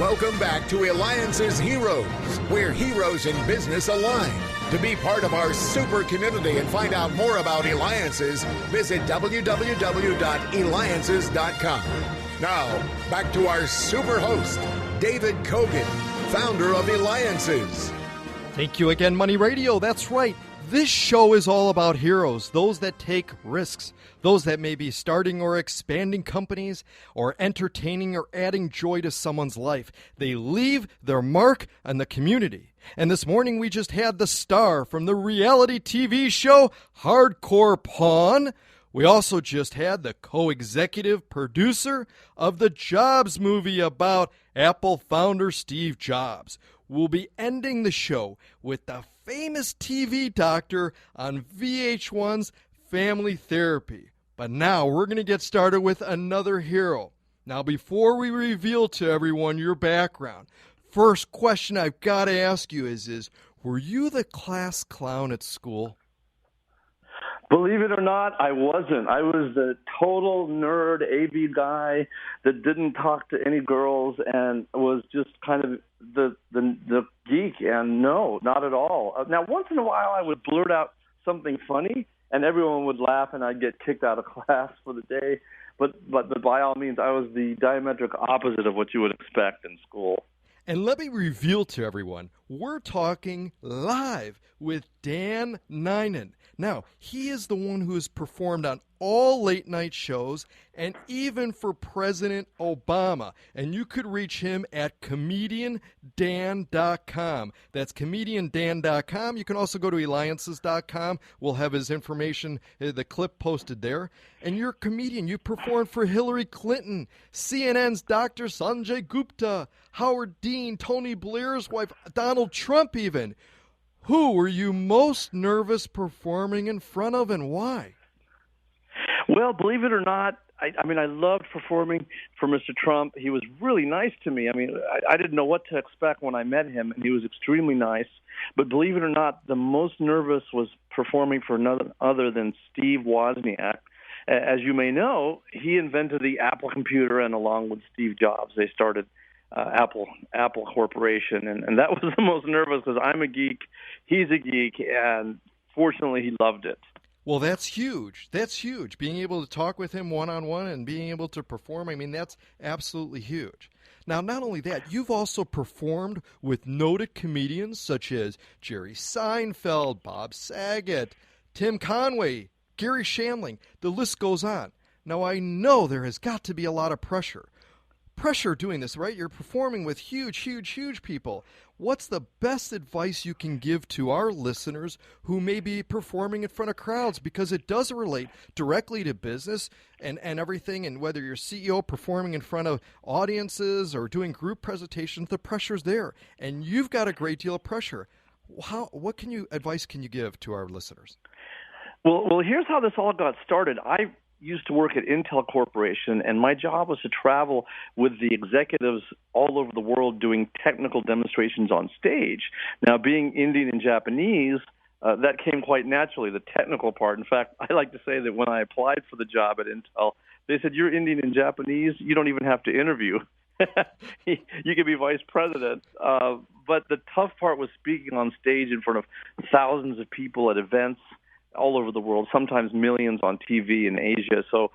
Welcome back to Eliances Heroes, where heroes in business align. To be part of our super community and find out more about Eliances, visit www.eliances.com. Now, back to our super host, David Cogan, founder of Eliances. Thank you again, Money Radio. That's right. This show is all about heroes, those that take risks, those that may be starting or expanding companies or entertaining or adding joy to someone's life. They leave their mark on the community. And this morning we just had the star from the reality TV show Hardcore Pawn. We also just had the co-executive producer of the Jobs movie about Apple founder Steve Jobs. We'll be ending the show with the famous TV doctor on VH1's Family Therapy. But now we're going to get started with another hero. Now, before we reveal to everyone your background, first question I've got to ask you is were you the class clown at school? Believe it or not, I wasn't. I was the total nerd AV guy that didn't talk to any girls and was just kind of the geek. And no, not at all. Now, once in a while, I would blurt out something funny, and everyone would laugh, and I'd get kicked out of class for the day. But by all means, I was the diametric opposite of what you would expect in school. And let me reveal to everyone, we're talking live with Dan Nainan. Now, he is the one who has performed on all late-night shows and even for President Obama. And you could reach him at comediandan.com. That's comediandan.com. You can also go to Eliances.com. We'll have his information, the clip posted there. And you're a comedian. You performed for Hillary Clinton, CNN's Dr. Sanjay Gupta, Howard Dean, Tony Blair's wife, Donald Trump even. Who were you most nervous performing in front of and why? Well, believe it or not, I mean, I loved performing for Mr. Trump. He was really nice to me. I mean, I didn't know what to expect when I met him, and he was extremely nice. But believe it or not, the most nervous was performing for none other than Steve Wozniak. As you may know, he invented the Apple computer, and along with Steve Jobs, they started Apple Corporation, and that was the most nervous because I'm a geek, he's a geek, and fortunately he loved it. Well, that's huge. That's huge. Being able to talk with him one-on-one and being able to perform, I mean, that's absolutely huge. Now, not only that, you've also performed with noted comedians such as Jerry Seinfeld, Bob Saget, Tim Conway, Gary Shandling. The list goes on. Now, I know there has got to be a lot of pressure doing this, right? You're performing with huge people. What's the best advice you can give to our listeners who may be performing in front of crowds? Because it does relate directly to business and everything, and whether you're CEO performing in front of audiences or doing group presentations, the pressure's there. And you've got a great deal of pressure. What advice can you give to our listeners? Well, here's how this all got started. I used to work at Intel Corporation, and my job was to travel with the executives all over the world doing technical demonstrations on stage. Now, being Indian and Japanese, that came quite naturally, the technical part. In fact, I like to say that when I applied for the job at Intel, they said, "You're Indian and Japanese, you don't even have to interview." You could be vice president. But the tough part was speaking on stage in front of thousands of people at events all over the world, sometimes millions on TV in Asia. So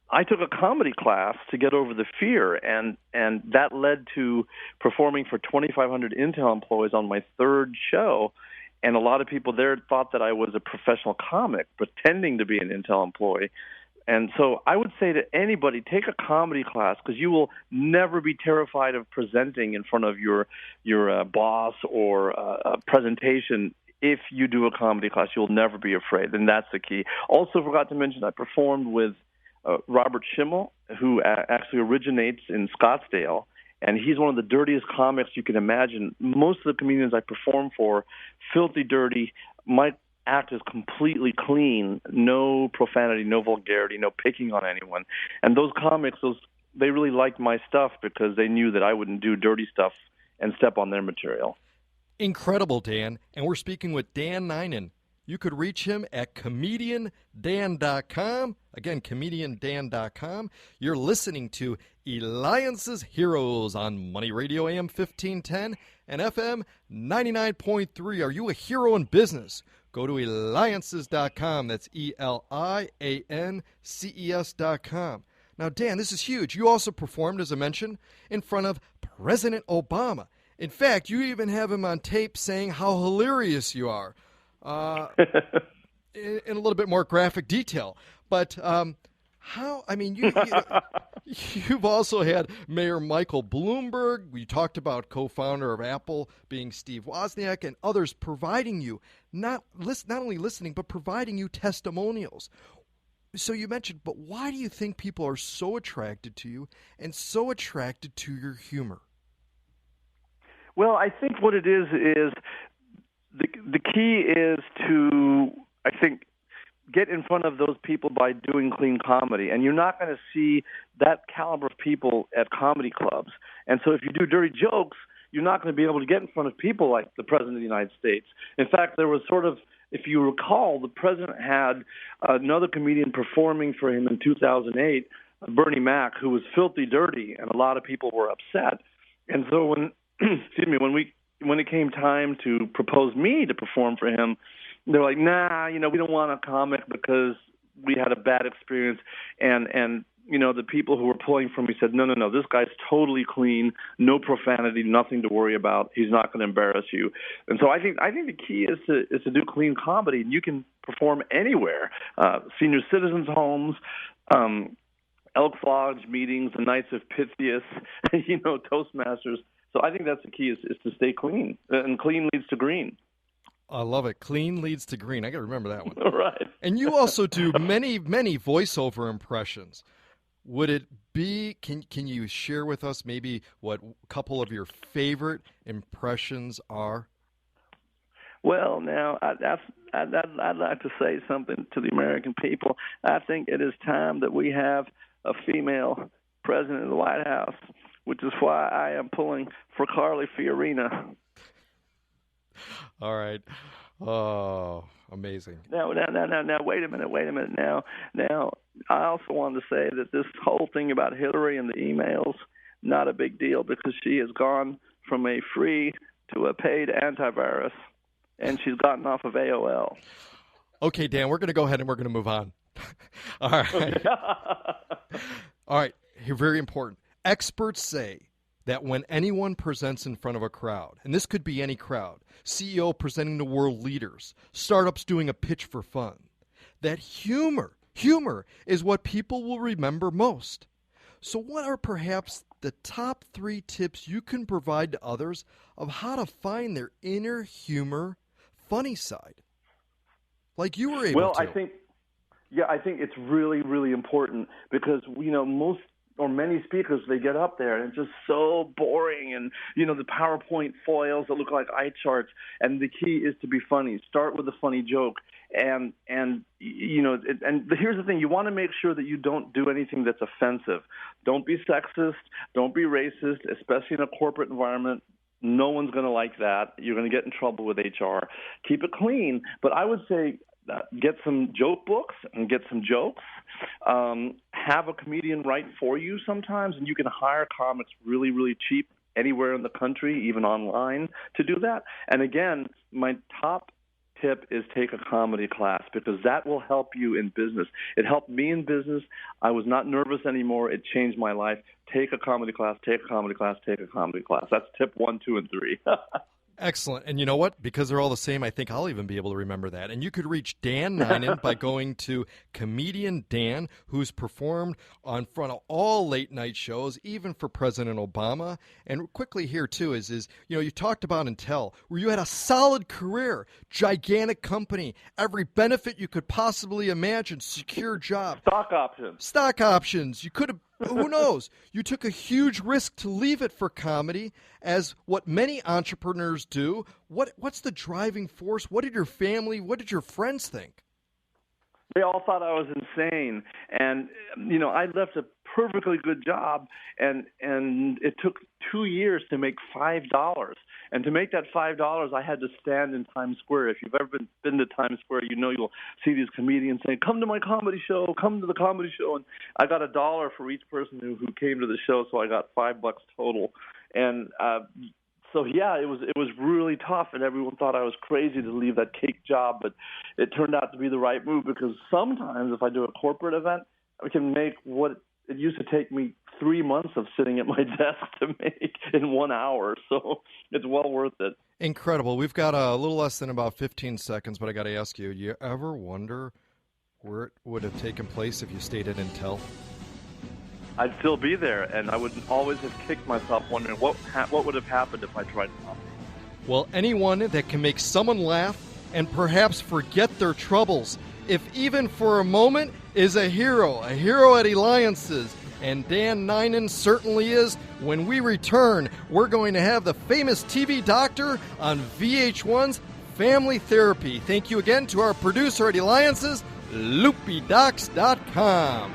I took a comedy class to get over the fear, and that led to performing for 2,500 Intel employees on my third show. And a lot of people there thought that I was a professional comic pretending to be an Intel employee. And so I would say to anybody, take a comedy class, because you will never be terrified of presenting in front of your boss or a presentation. If you do a comedy class, you'll never be afraid, and that's the key. Also forgot to mention I performed with Robert Schimmel, who actually originates in Scottsdale, and he's one of the dirtiest comics you can imagine. Most of the comedians I perform for, filthy dirty. My act is completely clean, no profanity, no vulgarity, no picking on anyone. And those comics, they really liked my stuff because they knew that I wouldn't do dirty stuff and step on their material. Incredible, Dan. And we're speaking with Dan Nainan. You could reach him at comediandan.com. Again, comediandan.com. You're listening to Eliances Heroes on Money Radio AM 1510 and FM 99.3. Are you a hero in business? Go to Eliances.com. That's Eliances.com. Now, Dan, this is huge. You also performed, as I mentioned, in front of President Obama. In fact, you even have him on tape saying how hilarious you are. In a little bit more graphic detail. But you've also had Mayor Michael Bloomberg. We talked about co-founder of Apple being Steve Wozniak, and others providing you, not only listening, but providing you testimonials. So you mentioned, but why do you think people are so attracted to you and so attracted to your humor? Well, I think what it is the key is to, I think, get in front of those people by doing clean comedy. And you're not going to see that caliber of people at comedy clubs. And so if you do dirty jokes, you're not going to be able to get in front of people like the President of the United States. In fact, there was sort of, if you recall, the President had another comedian performing for him in 2008, Bernie Mac, who was filthy dirty, and a lot of people were upset. And so when when it came time to propose me to perform for him, they're like, nah, we don't want a comic because we had a bad experience. And the people who were pulling for me said, no, this guy's totally clean, no profanity, nothing to worry about. He's not going to embarrass you. And so I think the key is to do clean comedy. You can perform anywhere, senior citizens' homes, Elks Lodge meetings, the Knights of Pythias, Toastmasters. So I think that's the key is to stay clean, and clean leads to green. I love it. Clean leads to green. I got to remember that one. Right. And you also do many voiceover impressions. Would it be? Can you share with us maybe what a couple of your favorite impressions are? Well, now I'd like to say something to the American people. I think it is time that we have a female president of the White House, which is why I am pulling for Carly Fiorina. All right. Oh, amazing. Now, wait a minute. Now, I also wanted to say that this whole thing about Hillary and the emails, not a big deal because she has gone from a free to a paid antivirus, and she's gotten off of AOL. Okay, Dan, we're going to go ahead and we're going to move on. All right. All right. Here, very important. Experts say that when anyone presents in front of a crowd, and this could be any crowd, CEO presenting to world leaders, startups doing a pitch for fun, that humor is what people will remember most. So what are perhaps the top 3 tips you can provide to others of how to find their inner humor funny side? Like you were able to. Well, I think it's really, really important because, most or many speakers, they get up there and it's just so boring and, the PowerPoint foils that look like eye charts. And the key is to be funny. Start with a funny joke. And here's the thing. You want to make sure that you don't do anything that's offensive. Don't be sexist. Don't be racist, especially in a corporate environment. No one's going to like that. You're going to get in trouble with HR. Keep it clean. But I would say get some joke books and get some jokes. Have a comedian write for you sometimes, and you can hire comics really, really cheap anywhere in the country, even online, to do that. And again, my top tip is take a comedy class because that will help you in business. It helped me in business. I was not nervous anymore. It changed my life. Take a comedy class, take a comedy class, take a comedy class. That's tip 1, 2, and 3. Excellent. And you know what? Because they're all the same, I think I'll even be able to remember that. And you could reach Dan Nainan by going to Comedian Dan, who's performed on front of all late night shows, even for President Obama. And quickly here, too, is you talked about Intel, where you had a solid career, gigantic company, every benefit you could possibly imagine, secure job. Stock options. You could have. Who knows? You took a huge risk to leave it for comedy, as what many entrepreneurs do. What's the driving force? What did your family, what did your friends think? They all thought I was insane. And, you know, I left a perfectly good job, and it took 2 years to make $5. And to make that $5, I had to stand in Times Square. If you've ever been to Times Square, you know you'll see these comedians saying, "Come to my comedy show, come to the comedy show." And I got $1 for each person who came to the show, so I got $5 total. And so yeah, it was really tough, and everyone thought I was crazy to leave that cake job, but it turned out to be the right move, because sometimes if I do a corporate event, I can make what it used to take me 3 months of sitting at my desk to make in 1 hour. So it's well worth it. Incredible. We've got a little less than about 15 seconds, but I got to ask you, you ever wonder where it would have taken place if you stayed at Intel? I'd still be there, and I would always have kicked myself wondering what would have happened if I tried comedy. Well, anyone that can make someone laugh and perhaps forget their troubles, if even for a moment, is a hero at Eliances. And Dan Nainan certainly is. When we return, we're going to have the famous TV doctor on VH1's Family Therapy. Thank you again to our producer at Eliances, LoopyDocs.com.